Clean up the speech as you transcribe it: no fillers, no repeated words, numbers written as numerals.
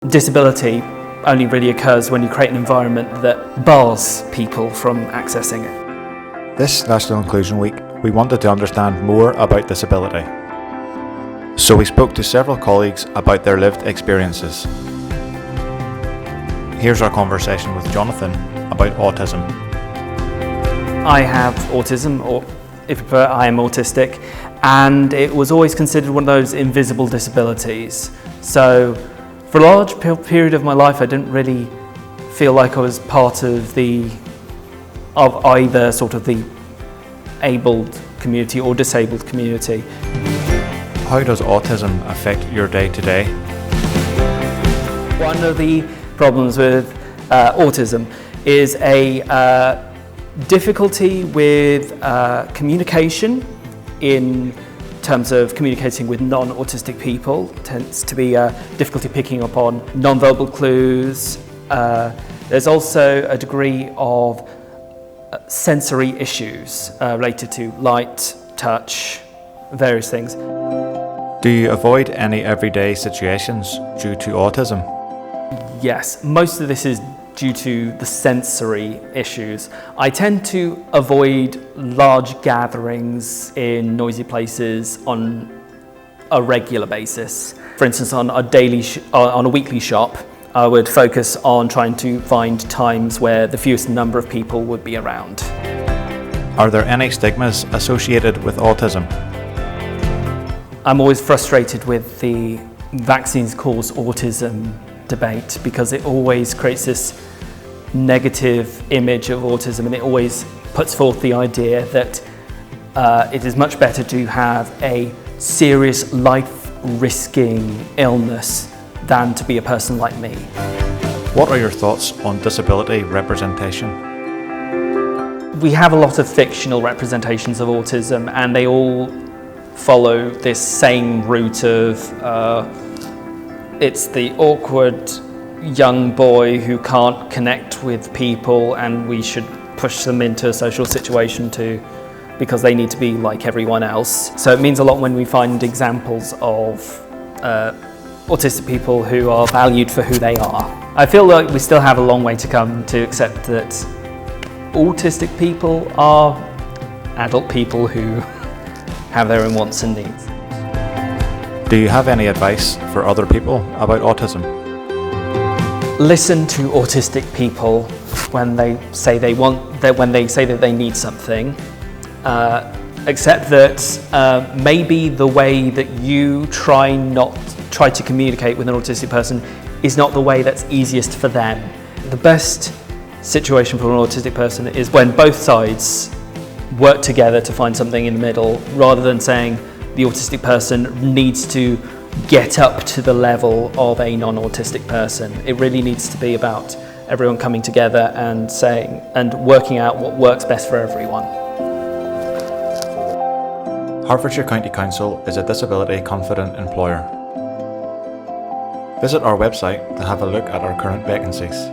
Disability only really occurs when you create an environment that bars people from accessing it. This National Inclusion Week, we wanted to understand more about disability. So we spoke to several colleagues about their lived experiences. Here's our conversation with Jonathan about autism. I have autism, or if you prefer, I am autistic, and it was always considered one of those invisible disabilities. So for a large period of my life, I didn't really feel like I was part of either sort of the abled community or disabled community. How does autism affect your day-to-day? One of the problems with autism is a difficulty with communication in terms of communicating with non-autistic people. Tends to be difficulty picking up on non-verbal clues. There's also a degree of sensory issues related to light, touch, various things. Do you avoid any everyday situations due to autism? Yes, most of this is due to the sensory issues. I tend to avoid large gatherings in noisy places on a regular basis. For instance, on a weekly shop, I would focus on trying to find times where the fewest number of people would be around. Are there any stigmas associated with autism? I'm always frustrated with the vaccines cause autism debate, because it always creates this negative image of autism, and it always puts forth the idea that it is much better to have a serious life-risking illness than to be a person like me. What are your thoughts on disability representation? We have a lot of fictional representations of autism, and they all follow this same route of it's the awkward young boy who can't connect with people, and we should push them into a social situation because they need to be like everyone else. So it means a lot when we find examples of autistic people who are valued for who they are. I feel like we still have a long way to come to accept that autistic people are adult people who have their own wants and needs. Do you have any advice for other people about autism? Listen to autistic people when they say that they need something. Accept that maybe the way that you try to communicate with an autistic person is not the way that's easiest for them. The best situation for an autistic person is when both sides work together to find something in the middle, rather than saying the autistic person needs to get up to the level of a non-autistic person. It really needs to be about everyone coming together and working out what works best for everyone. Hertfordshire County Council is a disability confident employer. Visit our website to have a look at our current vacancies.